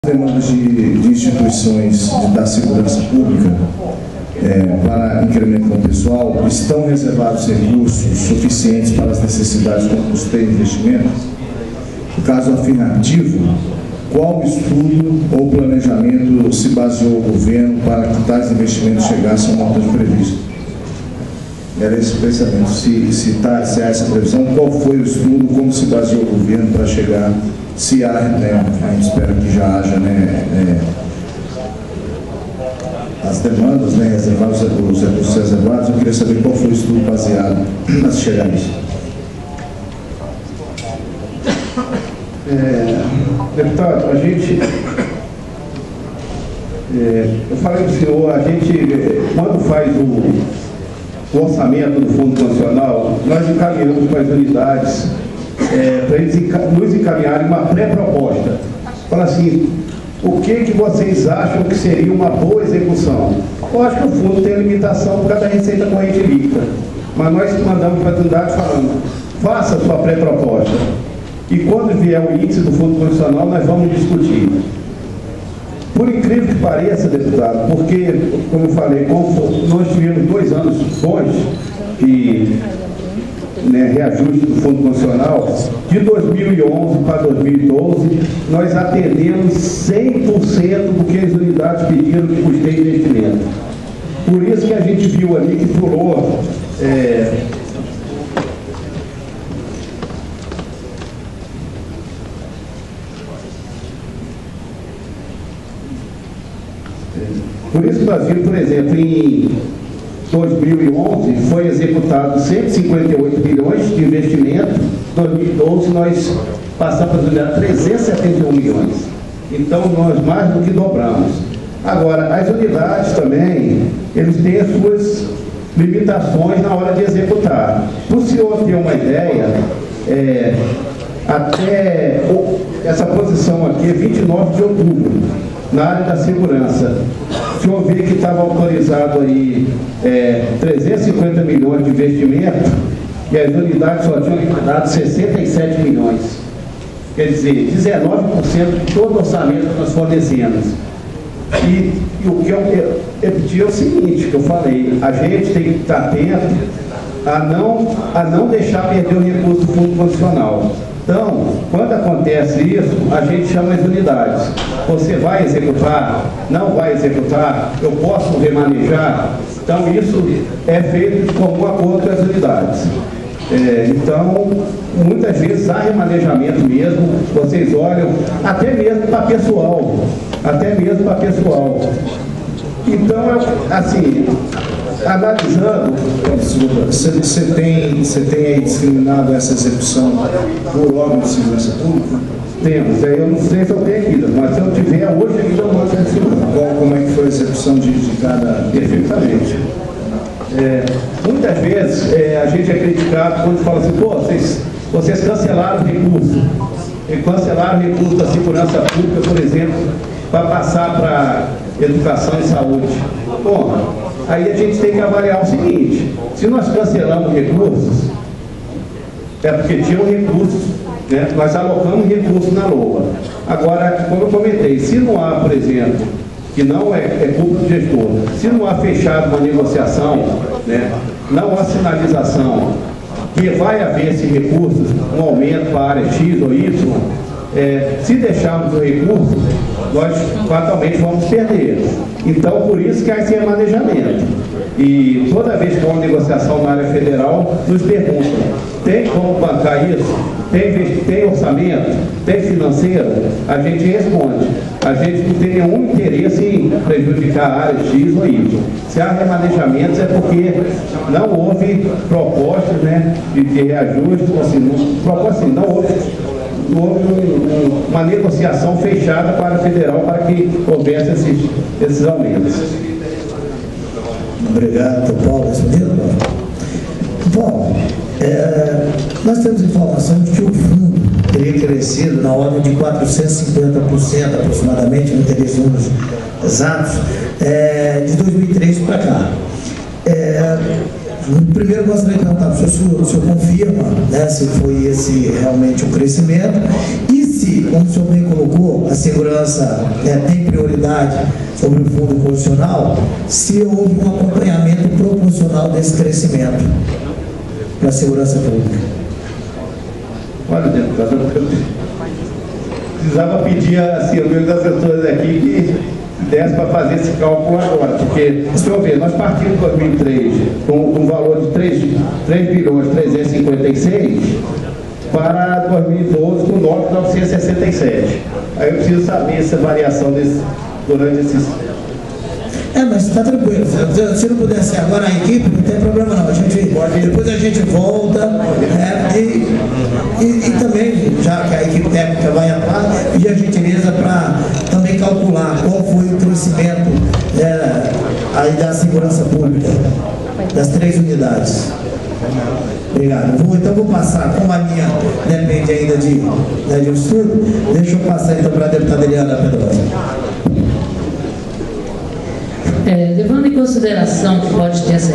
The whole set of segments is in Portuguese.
Demandas de instituições da segurança pública para incremento pessoal, estão reservados recursos suficientes para as necessidades com custeio e investimento? No caso afirmativo, qual estudo ou planejamento se baseou o governo para que tais investimentos chegassem ao montante previsto? Era esse o pensamento. Se há essa previsão, qual foi o estudo, como se baseou o governo para chegar, se há, a gente espera que já haja, as demandas, reservadas, os recursos reservados. Eu queria saber qual foi o estudo baseado para chegar a isso. Deputado, a gente, eu falei para o senhor, a gente, quando faz o orçamento do Fundo Nacional, nós encaminhamos para as unidades, para eles nos encaminharem uma pré-proposta. Fala assim, o que vocês acham que seria uma boa execução? Eu acho que o fundo tem limitação por causa da receita corrente líquida, mas nós mandamos para as unidades falando, faça a sua pré-proposta. E quando vier o índice do Fundo Nacional, nós vamos discutir. Por incrível que pareça, deputado, porque, como eu falei, nós tivemos 2 anos bons de reajuste do Fundo Nacional, de 2011 para 2012, nós atendemos 100% do que as unidades pediram de custeio de investimento. Por isso que a gente viu ali que pulou... Por isso, Brasil, por exemplo, em 2011 foi executado 158 bilhões de investimento, em 2012 nós passamos a unidade 371 milhões. Então, nós mais do que dobramos. Agora, as unidades também, eles têm as suas limitações na hora de executar. Para o senhor ter uma ideia, até essa posição aqui é 29 de outubro, na área da segurança. Se eu vi que estava autorizado aí 350 milhões de investimento e as unidades só tinham liquidado 67 milhões. Quer dizer, 19% de todo o orçamento que nós fornecemos. E o que eu pedi é o seguinte, que eu falei, a gente tem que estar atento a não deixar perder o recurso do Fundo Nacional. Então, quando acontece isso, a gente chama as unidades. Você vai executar? Não vai executar? Eu posso remanejar? Então, isso é feito de comum acordo com as unidades. Então, muitas vezes há remanejamento mesmo, vocês olham, até mesmo para pessoal. Até mesmo para pessoal. Então, assim... Analisando, você tem aí discriminado essa execução por órgão de segurança pública? Temos, eu não sei se eu tenho aqui, mas se eu tiver hoje ainda eu vou ter discriminado. Como é que foi a execução de cada... Perfeitamente. Muitas vezes a gente é criticado quando fala assim, pô, vocês cancelaram o recurso. E cancelaram o recurso da segurança pública, por exemplo, para passar para educação e saúde. Bom, aí a gente tem que avaliar o seguinte, se nós cancelamos recursos, é porque tinham recursos, nós alocamos recursos na LOA. Agora, como eu comentei, se não há, por exemplo, que não é culpa do gestor, se não há fechado uma negociação, não há sinalização que vai haver esse recurso, um aumento para a área X ou Y, se deixarmos o recurso, nós fatalmente vamos perder. Então, por isso que há esse remanejamento. E toda vez que há uma negociação na área federal, nos perguntam, tem como bancar isso? Tem orçamento? Tem financeiro? A gente responde. A gente não tem nenhum interesse em prejudicar a área X ou Y. Se há remanejamentos é porque não houve propostas de reajuste, não houve uma negociação fechada para a federal para que houvesse esses aumentos. Obrigado, Paulo. Respondido? Bom, nós temos informação de que o fundo teria crescido na ordem de 450% aproximadamente, não teria números exatos, de 2003 para cá. Primeiro, gostaria de perguntar para o senhor confirma, né, se foi esse realmente um crescimento e se, como o senhor bem colocou, a segurança tem prioridade sobre o fundo constitucional, se houve um acompanhamento proporcional desse crescimento para a segurança pública. Olha, deputado, eu precisava pedir assim, ao meio das assessores aqui que desse para fazer esse cálculo agora, porque, deixa eu ver, nós partimos em 2003 com um valor de 3.356 para 2012 com 9.967. Aí eu preciso saber essa variação durante esses... Mas está tranquilo, se não puder ser agora a equipe, não tem problema não, depois a gente volta e também, já que a equipe técnica vai atuar, pedir a gentileza para também calcular qual foi o crescimento aí da segurança pública, das 3 unidades. Obrigado. Então vou passar, como a minha depende ainda de um estudo, deixa eu passar então para a deputada Eliana Pedrosa. Levando em consideração que pode ter esse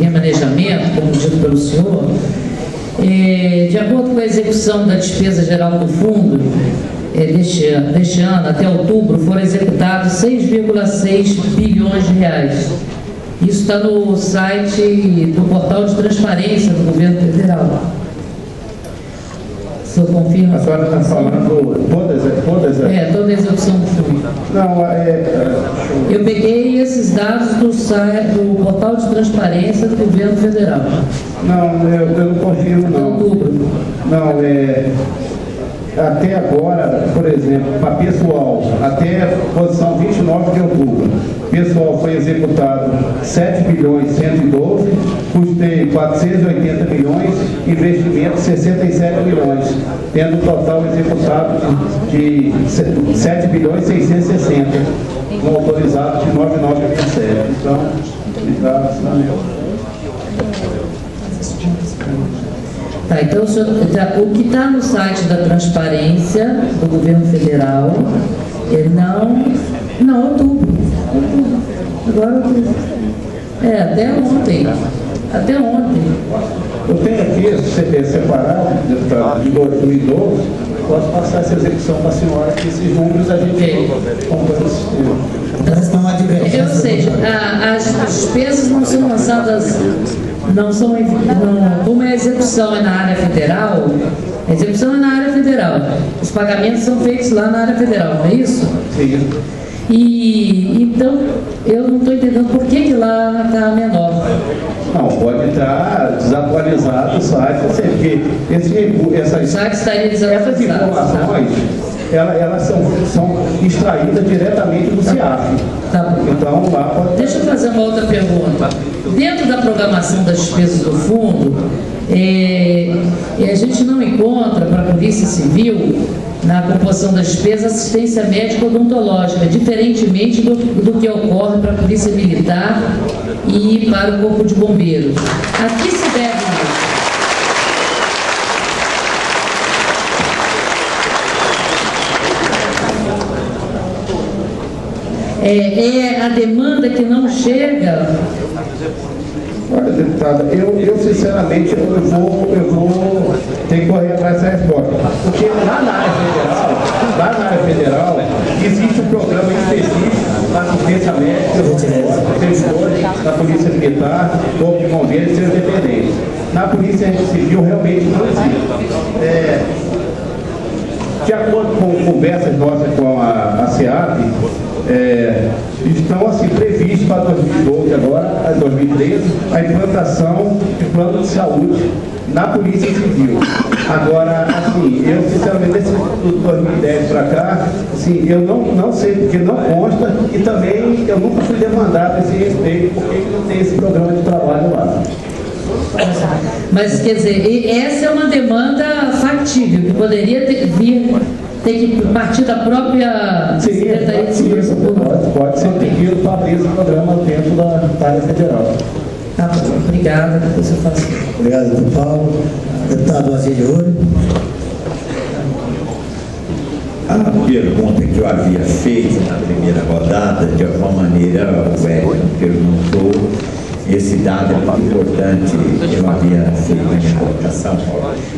remanejamento, como dito pelo senhor, de acordo com a execução da despesa geral do fundo, deste ano, até outubro, foram executados 6,6 bilhões de reais. Isso está no site do portal de transparência do governo federal. O senhor confirma? A senhora está falando todas toda a execução do fundo. Não, eu peguei esses dados do site do portal de transparência do governo federal. Não, eu não confirmo, não. Outubro. Não, até agora, por exemplo, para pessoal, até a posição 29 de outubro, pessoal foi executado 7 bilhões 112, custeio 480 milhões, investimento 67 milhões, tendo um total executado de 7 bilhões 660, com autorizado de 9.927. Então, então, o que está no site da transparência do governo federal, não, outubro. Agora outubro. Até ontem. Eu tenho aqui separado, deputado, de 2012, posso passar essa execução para a senhora, que esses números a gente compõe no sistema. Ou seja, as despesas não são lançadas, como a execução é na área federal, a execução é na área federal, os pagamentos são feitos lá na área federal, não é isso? Sim. E então, eu não estou entendendo por que lá está menor. Não, pode estar desatualizado o site, porque essas informações, elas são extraídas diretamente do CIAF. Tá. Então, lá pode... Deixa eu fazer uma outra pergunta. Dentro da programação das despesas do fundo, a gente não encontra para a Polícia Civil, na composição das despesas, assistência médica odontológica, diferentemente do que ocorre para a Polícia Militar e para o Corpo de Bombeiros. A que se deve isso? É a demanda que não chega? Olha, deputada, eu sinceramente eu vou ter que correr atrás dessa resposta. Porque lá na área federal, existe um programa específico da assistência médica, servidores da Polícia Militar, Corpo de Bombeiros e seus dependentes. Na Polícia Civil realmente não existe. De acordo com conversas nossas com a SEAP, estão assim previstos para 2012 agora, 2013, a implantação de plano de saúde na Polícia Civil. Agora, assim, eu sinceramente, desse 2010 para cá, assim, eu não sei porque não consta e também eu nunca fui demandado a esse respeito, porque não tem esse programa de trabalho lá. Mas, quer dizer, essa é uma demanda factível, que poderia ter que partir da própria Secretaria de Segurança Pública. Pode ser pedido para abrir esse programa dentro da área federal. Tá bom, obrigada. Depois eu faço. Obrigado, doutor Paulo. Deputado Asílio Ouro. A pergunta que eu havia feito na primeira rodada, de alguma maneira o Hélio perguntou, esse dado é muito importante, eu havia feito a minha colocação,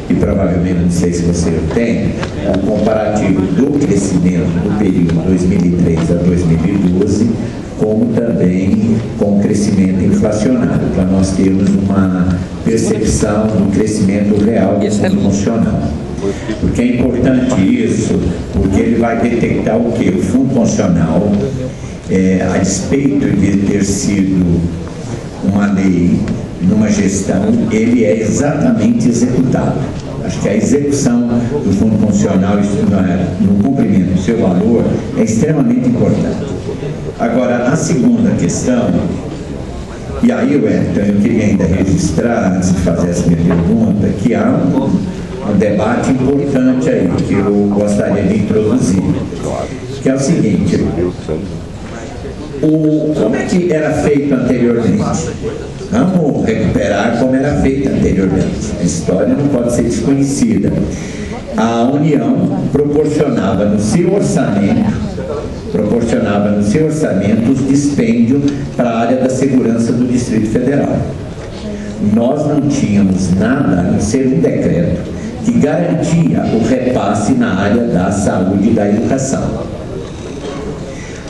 e provavelmente, não sei se você tem, o comparativo do crescimento do período 2003 a 2012, como também com o crescimento inflacionário, para nós termos uma percepção do crescimento real do fundo funcional. Porque é importante isso, porque ele vai detectar o quê? O fundo funcional, a despeito de ter sido uma lei, numa gestão, ele é exatamente executado. Acho que a execução do fundo funcional no cumprimento do seu valor é extremamente importante. Agora, a segunda questão, e aí, Wellington, eu queria ainda registrar, antes de fazer essa minha pergunta, que há um debate importante aí, que eu gostaria de introduzir, que é o seguinte: como é que era feito anteriormente? Vamos recuperar como era feito anteriormente. A história não pode ser desconhecida. A União proporcionava no seu orçamento os dispêndios para a área da segurança do Distrito Federal. Nós não tínhamos nada a não ser um decreto que garantia o repasse na área da saúde e da educação.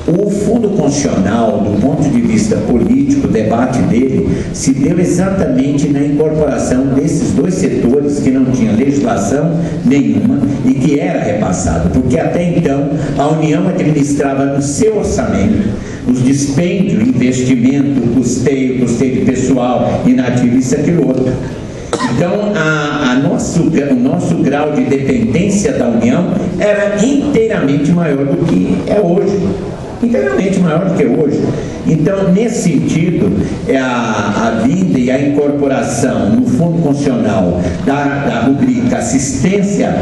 O fundo constitucional, do ponto de vista político, o debate dele se deu exatamente na incorporação desses dois setores que não tinham legislação nenhuma e que era repassado, porque até então a União administrava no seu orçamento os dispêndios, investimento, custeio de pessoal, inativo, isso, aquilo, outro. Então, o nosso grau de dependência da União era inteiramente maior do que é hoje. Inteiramente maior do que hoje. Então, nesse sentido, a vinda e a incorporação no Fundo Constitucional da rubrica assistência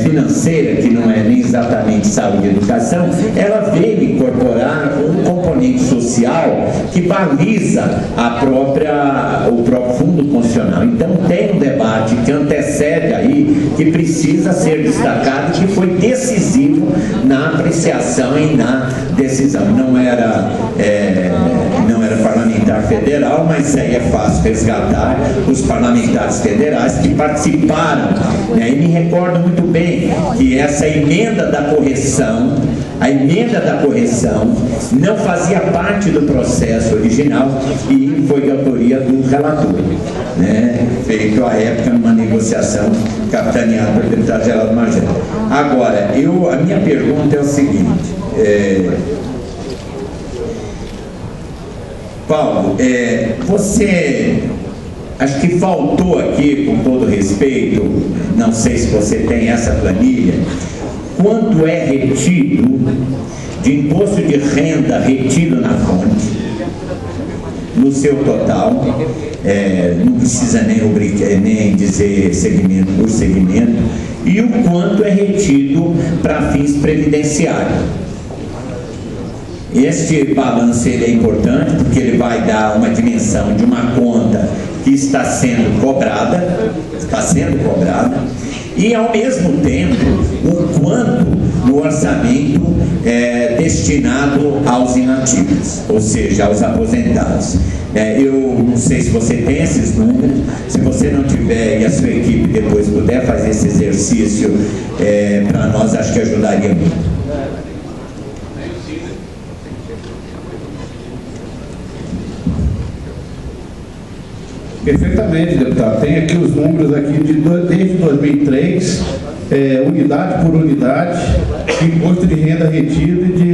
financeira, que não é nem exatamente saúde e educação, ela veio incorporar um componente social que baliza o próprio Fundo Constitucional. Então, tem um debate que antecede aí, que precisa ser destacado, que foi decisivo na apreciação e na decisão. Não era parlamentar federal, mas aí é fácil resgatar os parlamentares federais que participaram, né? E me recordo muito bem que essa emenda da correção, não fazia parte do processo original e foi de autoria do relator, né? Feito à época numa negociação capitaneada pelo deputado Geraldo Magela. Agora, a minha pergunta é o seguinte: Paulo, você, acho que faltou aqui, com todo respeito, não sei se você tem essa planilha, quanto é retido de imposto de renda retido na fonte, no seu total, não precisa nem dizer segmento por segmento, e o quanto é retido para fins previdenciários. Este balanço ele é importante porque ele vai dar uma dimensão de uma conta que está sendo cobrada, e ao mesmo tempo o quanto no orçamento é destinado aos inativos, ou seja, aos aposentados. Eu não sei se você tem esses números, se você não tiver e a sua equipe depois puder fazer esse exercício, para nós acho que ajudaria muito. Perfeitamente, deputado. Tem aqui os números aqui desde 2003, unidade por unidade, imposto de renda retido e de